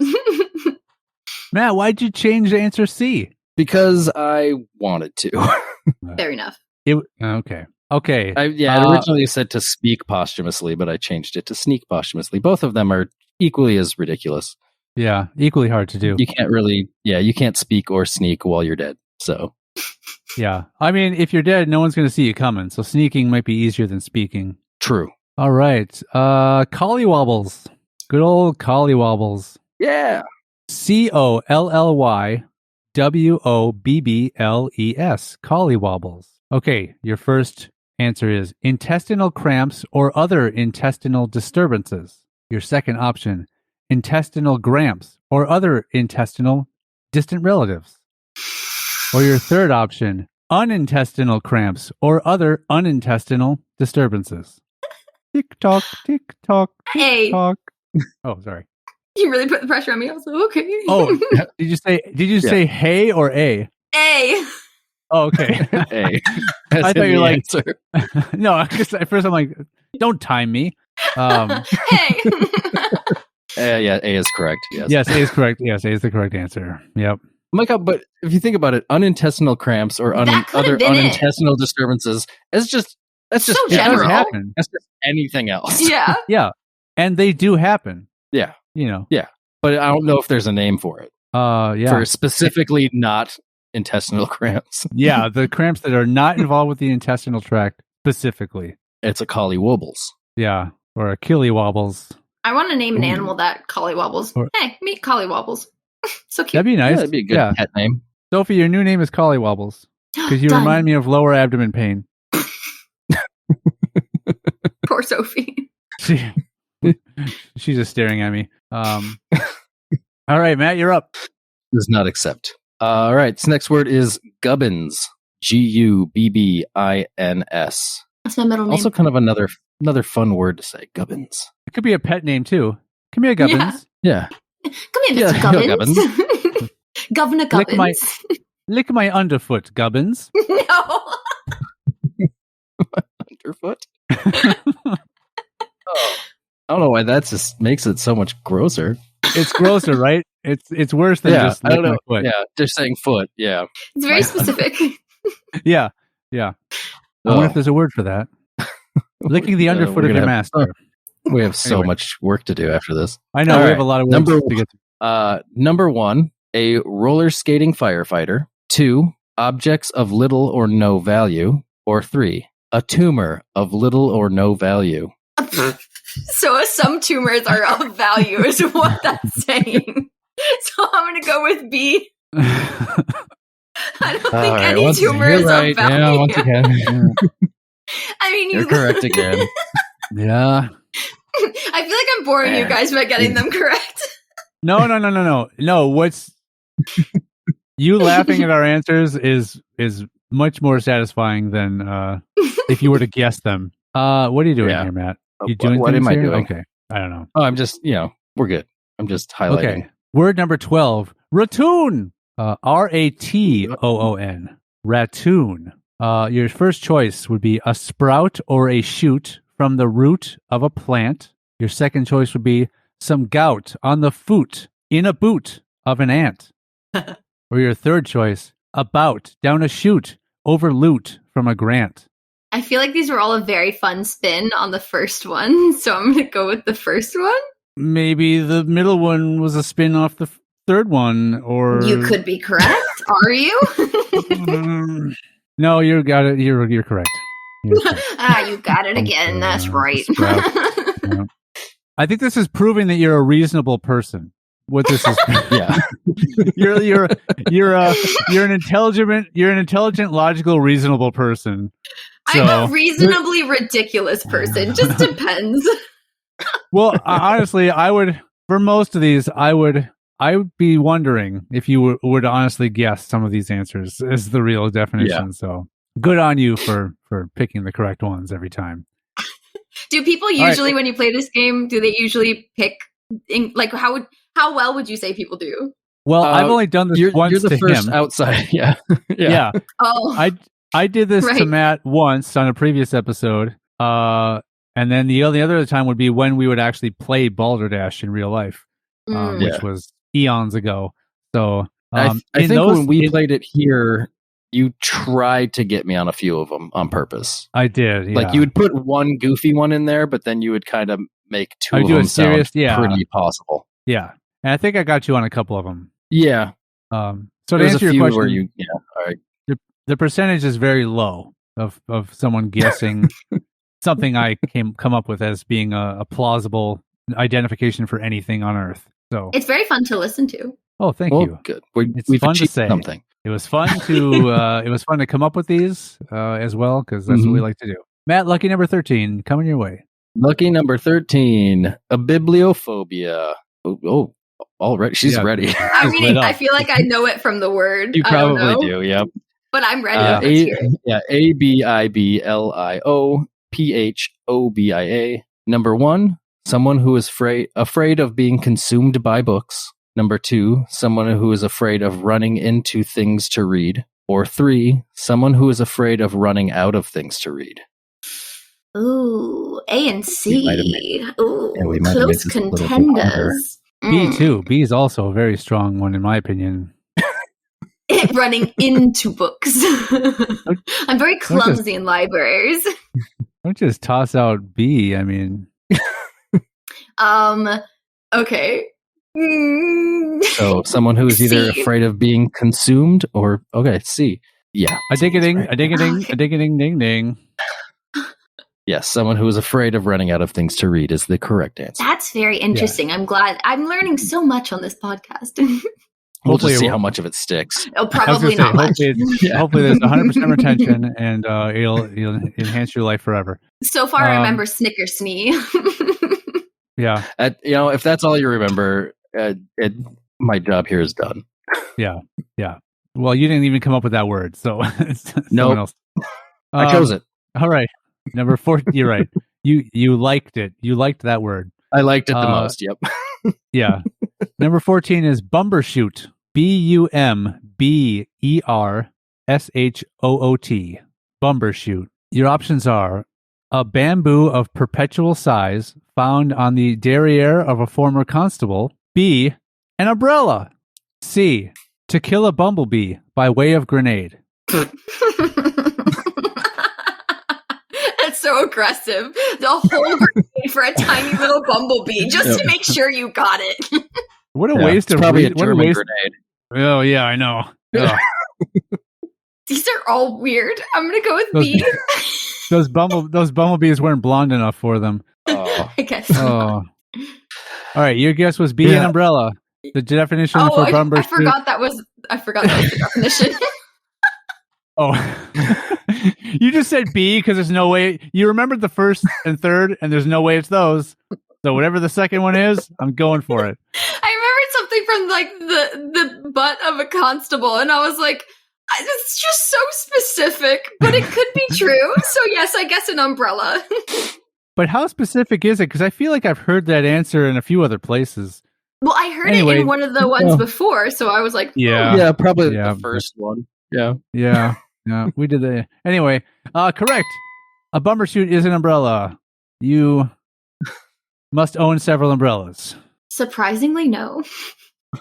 Matt, why'd you change answer C? Because I wanted to. Fair enough. Okay. It originally said to speak posthumously, but I changed it to sneak posthumously. Both of them are equally as ridiculous. Yeah, equally hard to do. You can't speak or sneak while you're dead. So, yeah. I mean, if you're dead, no one's going to see you coming. So sneaking might be easier than speaking. True. All right. Collywobbles. Good old collywobbles. Yeah. COLLYWOBBLES. Collywobbles. Okay, your first answer is intestinal cramps or other intestinal disturbances. Your second option, intestinal gramps or other intestinal distant relatives. Or your third option, unintestinal cramps or other unintestinal disturbances. Tick tock, tick tock, tick tock. Oh, sorry. You really put the pressure on me. I was like, okay. Oh, did you say hey or A? A. Oh, okay. A. I thought you were like, no, because at first I'm like, don't time me. Hey. Yeah, A is correct. Yes, A is correct. Yes, A is the correct answer. Yep. Micah, but if you think about it, unintestinal cramps or other unintestinal disturbances, that's just so general. Happen. That's just anything else. Yeah. Yeah. And they do happen. Yeah. You know. Yeah. but I don't know if there's a name for it. Yeah. For specifically not intestinal cramps. Yeah, the cramps that are not involved with the intestinal tract specifically. It's a collywobbles. Yeah, or Achilles wobbles. I want to name an animal that collywobbles. Hey, meet collywobbles. So cute. That'd be nice. Yeah, that'd be a good pet name. Sophie, your new name is collywobbles because you Done. remind me of lower abdomen pain. Poor Sophie. She's just staring at me. All right, Matt, you're up. Does not accept. All right, this next word is gubbins. Gubbins. That's my middle name. Also kind of another fun word to say, gubbins. It could be a pet name too. Come here, Gubbins. Yeah. Come here, Mr. Gubbins. Governor Gubbins. Lick my underfoot, Gubbins. No. Underfoot? Oh, I don't know why that just makes it so much grosser. It's grosser, right? It's worse than just lick my foot. Yeah, just saying foot. Yeah. It's very specific. Yeah. I wonder if there's a word for that. Licking the underfoot of your master. We have so much work to do after this. I know. All we right. have a lot of work to get to. Number 1, a roller skating firefighter. 2, objects of little or no value. Or 3, a tumor of little or no value. So some tumors are of value is what that's saying. So I'm going to go with B. I don't think any tumor is of value. Yeah, once again. I mean, you're correct again. Yeah. I feel like I'm boring you guys by getting them correct. No. No, what's you laughing at our answers is much more satisfying than if you were to guess them. What are you doing here, Matt? You doing what am I here? doing? Okay. I don't know. Oh, I'm just, we're good. I'm just highlighting. Okay. Word number 12. Ratoon. Ratoon. Ratoon. Your first choice would be a sprout or a shoot from the root of a plant. Your second choice would be some gout on the foot in a boot of an ant. Or your third choice, a bout down a chute over loot from a grant. I feel like these were all a very fun spin on the first one, so I'm going to go with the first one. Maybe the middle one was a spin off the third one, or you could be correct. Are you? No, you got it. You're correct. You got it again. That's right. Yeah. I think this is proving that you're a reasonable person. What this is, yeah, you're an intelligent, logical, reasonable person. So, I'm a reasonably ridiculous person. Just depends. Well, honestly, I would for most of these, I would be wondering if you would honestly guess some of these answers as the real definition. Yeah. So good on you for picking the correct ones every time. Do people usually, when you play this game, do they usually pick how well would you say people do? Well, I've only done this once. You're the first him. Outside, yeah. Oh, I did this to Matt once on a previous episode, and then the other time would be when we would actually play Balderdash in real life, which was eons ago. So I think when we played it here, you tried to get me on a few of them on purpose. I did. Yeah. Like you would put one goofy one in there, but then you would kind of make two of them sound pretty possible. Yeah. And I think I got you on a couple of them. Yeah. So to answer your question, all right. The percentage is very low of someone guessing something I come up with as being a plausible identification for anything on Earth. So it's very fun to listen to. Oh, thank you. Good. It's fun to say something. It was fun to come up with these as well because that's what we like to do. Matt, lucky number 13, coming your way. Lucky number 13, a bibliophobia. Oh, all right. She's ready. I mean, I feel like I know it from the word. You probably do, yep. But I'm ready. ABIBLIOPHOBIA. Number 1, someone who is afraid of being consumed by books. Number 2, someone who is afraid of running into things to read. Or 3, someone who is afraid of running out of things to read. Ooh, A and C. Ooh, close contenders. B too. B is also a very strong one in my opinion. Running into books. I'm very clumsy in libraries. Don't just toss out B. I mean, okay. So someone who is either C. afraid of being consumed or C. Yeah. A ding-a-ding, right. a ding-a-ding, a ding-a-ding, ding-ding. Yes, someone who is afraid of running out of things to read is the correct answer. That's very interesting. I'm glad. I'm learning so much on this podcast. We'll Hopefully just see it how will- much of it sticks. Oh, I was probably gonna say, not much. hopefully there's 100% retention, and it'll enhance your life forever. So far, I remember Snickersnee. Yeah. If that's all you remember, my job here is done. Yeah. Well, you didn't even come up with that word, so it's someone Nope. else. I chose it. All right, number 4. You're right. You liked it. You liked that word. I liked it the most. Yep. Yeah. Number 14 is Bumbershoot. BUMBERSHOOT. Bumbershoot. Your options are a bamboo of perpetual size found on the derriere of a former constable. B, an umbrella. C, to kill a bumblebee by way of grenade. That's so aggressive. The whole grenade for a tiny little bumblebee just to make sure you got it. What a waste it's of probably a what German waste. grenade. Oh yeah, I know. Ugh. These are all weird. I'm gonna go with B. Those bumblebees weren't blonde enough for them. Oh. I guess. Oh. All right, your guess was B, an umbrella. The definition for Bumbershoot. I forgot that was the definition. Oh, you just said B because there's no way you remembered the first and third, and there's no way it's those. So whatever the second one is, I'm going for it. I remembered something from like the butt of a constable, and I was like, it's just so specific, but it could be true. So yes, I guess an umbrella. But how specific is it? Because I feel like I've heard that answer in a few other places. Well, I heard it in one of the ones before, so I was like, yeah, probably the first one. Yeah. We did the anyway. Correct. A bumbershoot is an umbrella. You must own several umbrellas. Surprisingly, no.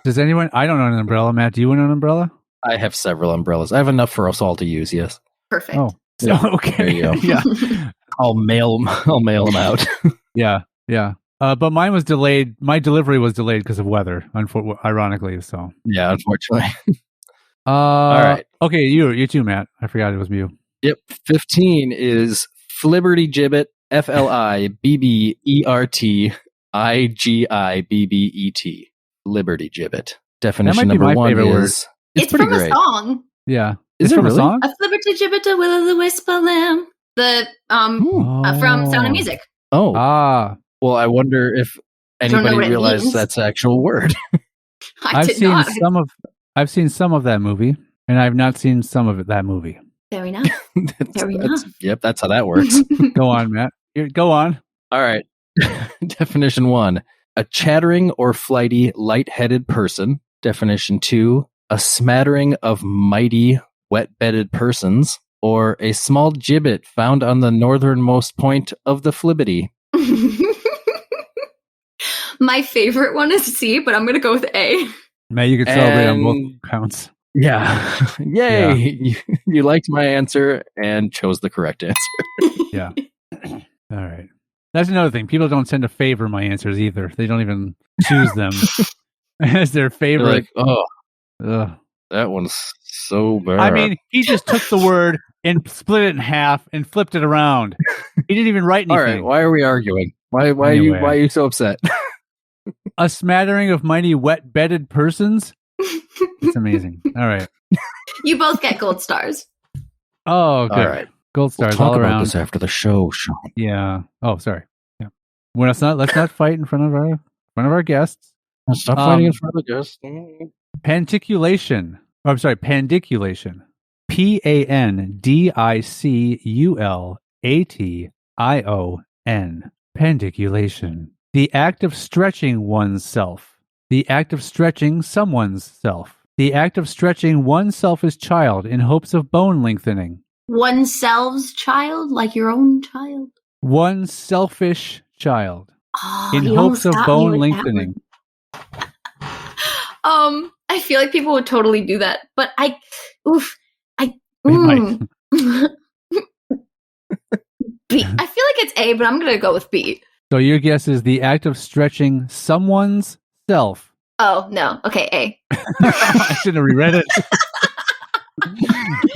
Does anyone? I don't own an umbrella. Matt, do you own an umbrella? I have several umbrellas. I have enough for us all to use. Yes. Perfect. Oh, Yeah. okay. There you go. Yeah, I'll mail them out. yeah. But mine was delayed. My delivery was delayed because of weather, ironically. So Yeah, unfortunately. all right. Okay, you too, Matt. I forgot it was you. Yep. 15 is Flibberty Gibbet. FLIBBERTIGIBBET. Liberty Gibbet. Definition That might be number my 1 favorite word. is It's pretty from great. a song. Yeah, Is it's it from really? a song? A flibberty gibbet, will o' the wisp o' lamb. The from Sound of Music. Oh. Well, I wonder if don't know anybody what it realized means. that's the actual word. I did not. I've seen some of that movie, and I've not seen some of that movie. Fair enough. Fair enough. Yep, that's how that works. Go on, Matt. Go on. All right. Definition 1, a chattering or flighty, light-headed person. Definition 2, a smattering of mighty, wet-bedded persons, or a small gibbet found on the northernmost point of the Flibbity. My favorite one is C, but I'm going to go with A. Matt, you can celebrate on both counts. Yeah. Yay. Yeah. You liked my answer and chose the correct answer. Yeah. All right. That's another thing. People don't tend to favor my answers either. They don't even choose them as their favorite. They're like, Ugh. that one's so bad. I mean, he just took the word and split it in half and flipped it around. He didn't even write anything. All right. Why are we arguing? Why Anyway. are you so upset? A smattering of mighty wet-bedded persons? It's amazing. All right. You both get gold stars. Oh, good. All right. Gold stars We'll talk all about around. this after the show, Sean. Yeah. Oh, sorry. Yeah. Well, let's not fight in front of our guests. Stop fighting in front of the guests. Pandiculation. Oh, I'm sorry. Pandiculation. PANDICULATION. Pandiculation. The act of stretching one's self. The act of stretching someone's self. The act of stretching one's selfish child in hopes of bone lengthening. Oneself's child, like your own child. One selfish child Oh, in you hopes of almost got me bone with that lengthening. one. I feel like people would totally do that, but I might. B. I feel like it's A, but I'm gonna go with B. So your guess is the act of stretching someone's self Oh, no. Okay, A. I shouldn't have reread it.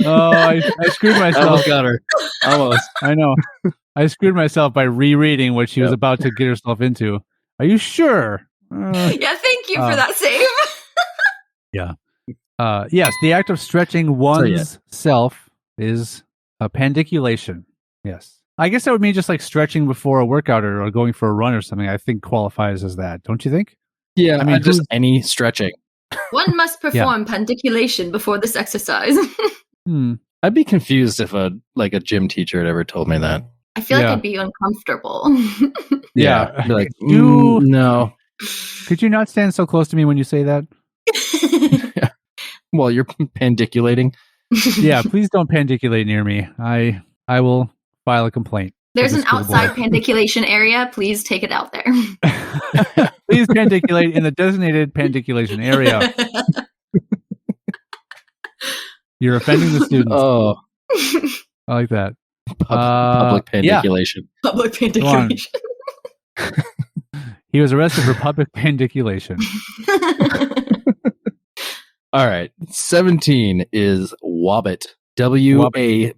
Oh, I screwed myself. Almost got her. Almost. I know. I screwed myself by rereading what she was about to get herself into. Are you sure? Yeah, thank you for that save. Yeah. Yes, the act of stretching one's self is a pandiculation. Yes. I guess that would mean just like stretching before a workout or going for a run or something, I think qualifies as that. Don't you think? Yeah, I mean, just any stretching. One must perform pandiculation before this exercise. I'd be confused if a gym teacher had ever told me that. I feel like I'd be uncomfortable. I'd be like, You- no. Could you not stand so close to me when you say that? Well, you're pandiculating. Yeah, please don't pandiculate near me. I will file a complaint. There's an outside pandiculation area. Please take it out there. Please pandiculate in the designated pandiculation area. You're offending the students. Oh, I like that. public pandiculation. Yeah. Public pandiculation. He was arrested for public pandiculation. All right. 17 is Wabbit. Wabbit.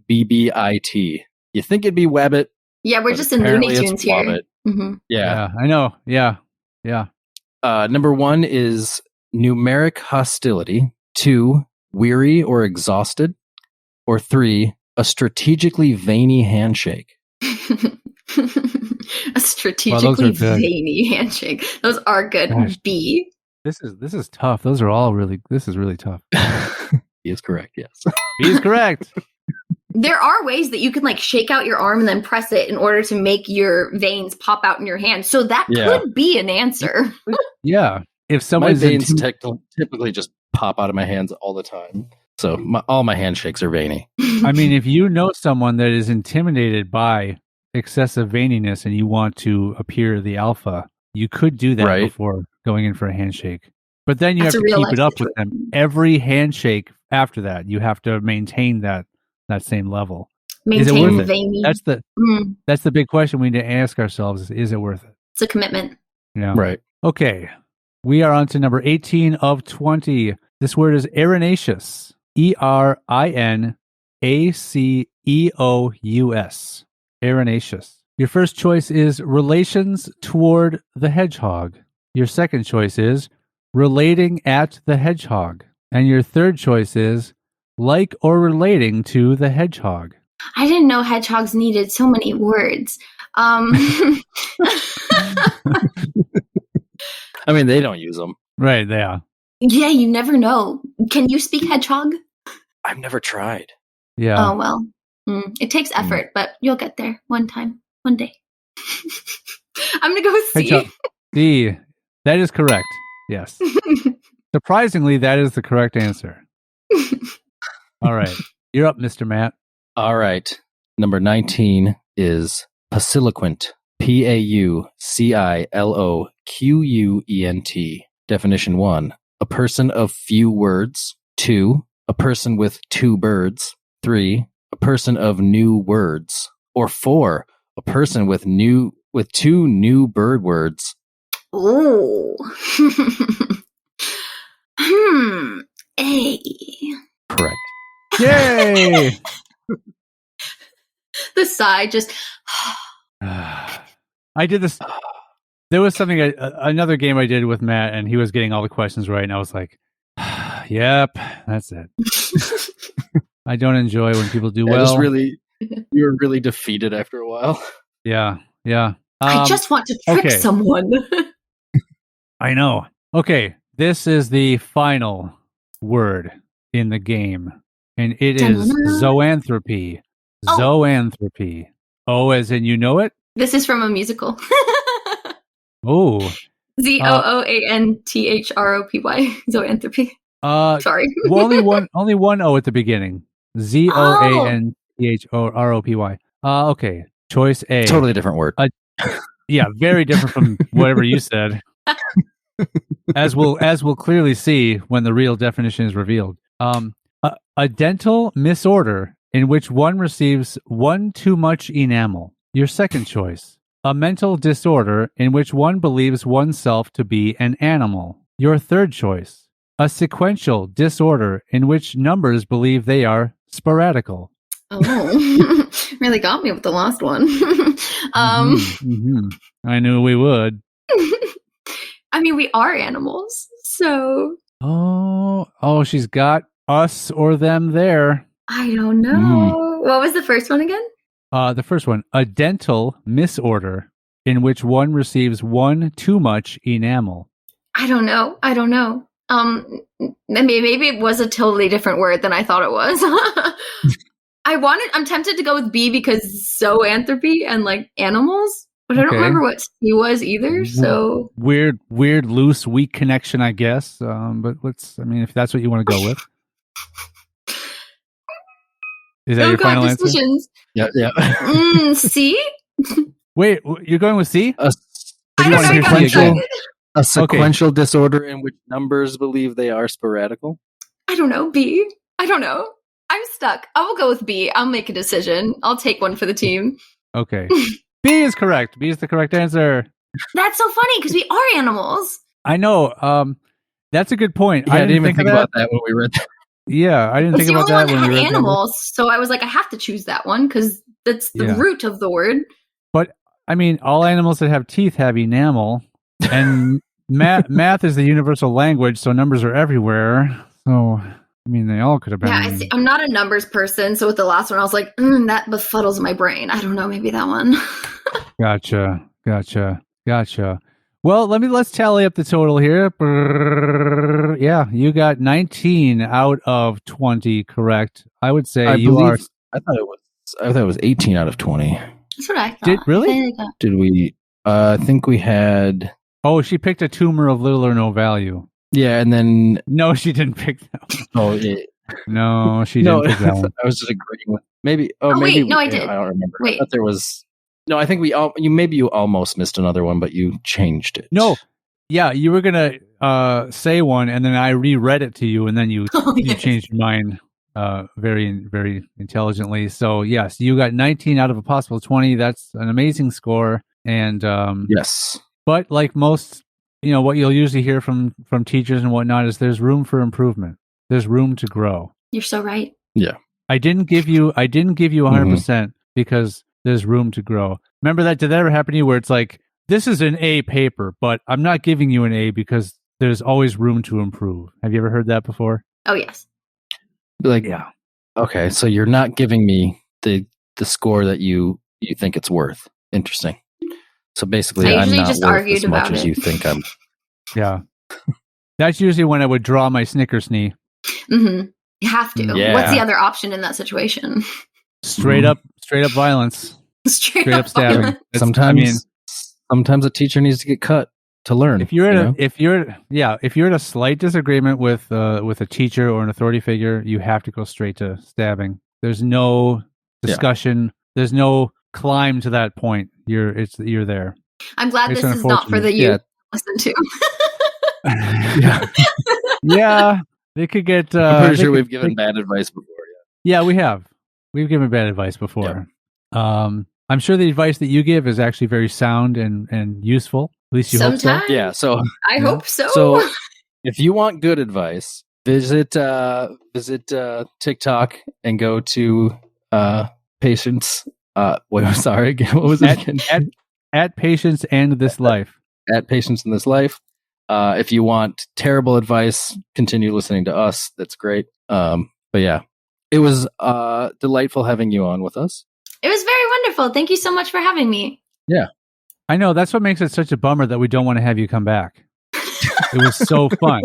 You think it'd be Wabbit? Yeah, we're just in Looney Tunes here. Mm-hmm. Yeah, I know. Yeah. Number 1 is numeric hostility. 2, weary or exhausted. Or 3, a strategically veiny handshake. A strategically veiny handshake. Those are good. Gosh. B. This is tough. Those are all really. This is really tough. He is correct. Yes, he is correct. There are ways that you can like shake out your arm and then press it in order to make your veins pop out in your hand. So that could be an answer. Yeah. If my someone's veins typically just pop out of my hands all the time. So all my handshakes are veiny. I mean, if you know someone that is intimidated by excessive veininess and you want to appear the alpha, you could do that before going in for a handshake. But then you have to keep it up with them. Every handshake after that, you have to maintain that same level. Is it worth veiny. It? That's the big question we need to ask ourselves: is it worth it? It's a commitment. Yeah. Right. Okay. We are on to number 18 of 20. This word is erinaceous. ERINACEOUS. Erinaceous. Your first choice is relations toward the hedgehog. Your second choice is relating at the hedgehog. And your third choice is like or relating to the hedgehog. I didn't know hedgehogs needed so many words. I mean, they don't use them. Right, they are. Yeah, you never know. Can you speak hedgehog? I've never tried. Yeah. Oh, well. It takes effort, but you'll get there one day. I'm going to go with C. Hedgehog. D. That is correct. Yes. Surprisingly, that is the correct answer. All right. You're up, Mr. Matt. All right. Number 19 is Pasiloquent. PAUCILOQUENT. Definition 1. A person of few words. 2. A person with 2 birds. 3. A person of new words. Or 4. A person with 2 new bird words. Ooh. A. Correct. Yay! The sigh just... I did this. There was something, another game I did with Matt, and he was getting all the questions right, and I was like, yep, that's it. I don't enjoy when people do well. You were really defeated after a while. Yeah. I just want to trick someone. I know. Okay, this is the final word in the game, and it is zoanthropy. Zoanthropy. Oh, as in you know it? This is from a musical. Oh. ZOOANTHROPY. Zoanthropy. Sorry. Well, only one O at the beginning. ZOANTHROPY. Okay. Choice A. Totally different word. Yeah, very different from whatever you said. As we'll clearly see when the real definition is revealed. A dental misorder in which one receives one too much enamel. Your second choice. A mental disorder in which one believes oneself to be an animal. Your third choice, a sequential disorder in which numbers believe they are sporadical. Oh, really got me with the last one. I knew we would. I mean, we are animals, so Oh, she's got us or them there. I don't know. What was the first one again? The first one, a dental misorder in which one receives one too much enamel. I don't know. Maybe it was a totally different word than I thought it was. I'm tempted to go with B because zoanthropy and like animals, but I don't remember what C was either. So weird, loose, weak connection, I guess. But if that's what you want to go with. Is that your final decisions. answer? Yeah. C? Wait, you're going with C? A sequential disorder in which numbers believe they are sporadical? I don't know. B? I don't know. I'm stuck. I will go with B. I'll make a decision. I'll take one for the team. Okay. B is correct. B is the correct answer. That's so funny because we are animals. I know. That's a good point. Yeah, I didn't even think about that when we read that. Yeah, I didn't think about that when we read animals. So I was like, I have to choose that one because that's the root of the word. But I mean, all animals that have teeth have enamel, and math is the universal language, so numbers are everywhere. So I mean, they all could have been. Yeah, I'm not a numbers person, so with the last one, I was like, that befuddles my brain. I don't know, maybe that one. Gotcha. Well, let's tally up the total here. Yeah, you got 19 out of 20 correct. I would say I thought it was 18 out of 20. That's what I thought. Really? Did we? I think we had. Oh, she picked a tumor of little or no value. Yeah, and then no, she didn't pick that one. Oh, yeah. No, she didn't pick that one. I was just agreeing with maybe. Wait, no, I did. I don't remember. Wait. I thought there was. No, I think you almost missed another one, but you changed it. No, yeah, you were gonna say one, and then I reread it to you, and then you changed your mind very, very intelligently. So yes, you got 19 out of a possible 20. That's an amazing score, and yes. But like most, what you'll usually hear from teachers and whatnot is there's room for improvement. There's room to grow. You're so right. Yeah. I didn't give you 100% because there's room to grow. Remember that? Did that ever happen to you where it's like, this is an A paper, but I'm not giving you an A because there's always room to improve. Have you ever heard that before? Oh, yes. Yeah. Okay, so you're not giving me the score that you think it's worth. Interesting. So basically, I'm not just worth as much as you think I'm. Yeah. That's usually when I would draw my Snickersnee. Mm-hmm. You have to. Yeah. What's the other option in that situation? Straight up violence. Straight up stabbing. Sometimes a teacher needs to get cut to learn. If you're at a slight disagreement with a teacher or an authority figure, you have to go straight to stabbing. There's no discussion. Yeah. There's no climb to that point. You're there. I'm glad this is not for the youth to listen to. Yeah. They could get. I'm pretty sure we've given bad advice before. Yeah, we have. We've given bad advice before. Yeah. I'm sure the advice that you give is actually very sound and useful. At least you hope so. Yeah. So I hope so. So if you want good advice, visit TikTok and go to Patience. Sorry again. What was it again? At Patience and This Life. At Patience in This Life. If you want terrible advice, continue listening to us. That's great. But yeah, it was delightful having you on with us. It was very wonderful. Thank you so much for having me. Yeah. I know. That's what makes it such a bummer that we don't want to have you come back. It was so fun.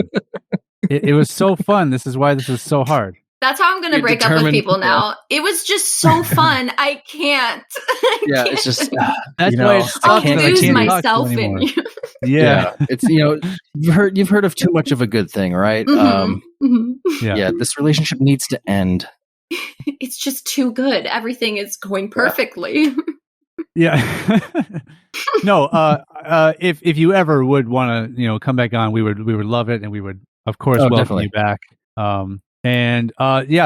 It was so fun. This is why this is so hard. That's how I'm going to break up with people now. It was just so fun. I can't. Yeah, it's just that's why I'll lose myself in you. Yeah, it's you've heard of too much of a good thing, right? Yeah, this relationship needs to end. It's just too good. Everything is going perfectly. Yeah. No, if you ever would want to, come back on, we would love it, and we would of course welcome definitely. you back.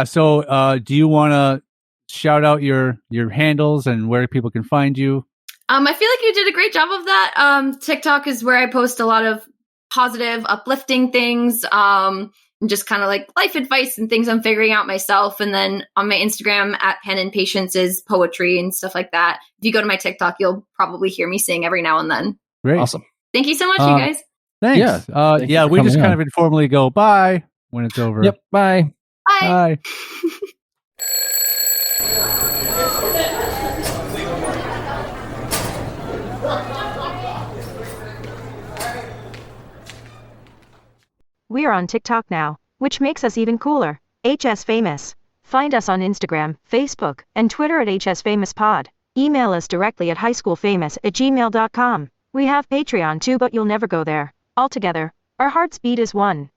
So do you want to shout out your handles and where people can find you? I feel like you did a great job of that. TikTok is where I post a lot of positive, uplifting things, and just kind of like life advice and things I'm figuring out myself. And then on my Instagram at Pen and Patience is poetry and stuff like that. If you go to my TikTok, you'll probably hear me sing every now and then. Great. Awesome. Thank you so much, you guys. Thanks. Thank you for We just coming kind on. of informally go bye when it's over. Yep. Bye. Bye. Bye. We are on TikTok now, which makes us even cooler. HS Famous. Find us on Instagram, Facebook, and Twitter at HS Famous Pod. Email us directly at highschoolfamous@gmail.com. We have Patreon too, but you'll never go there. Altogether, our hearts beat as one.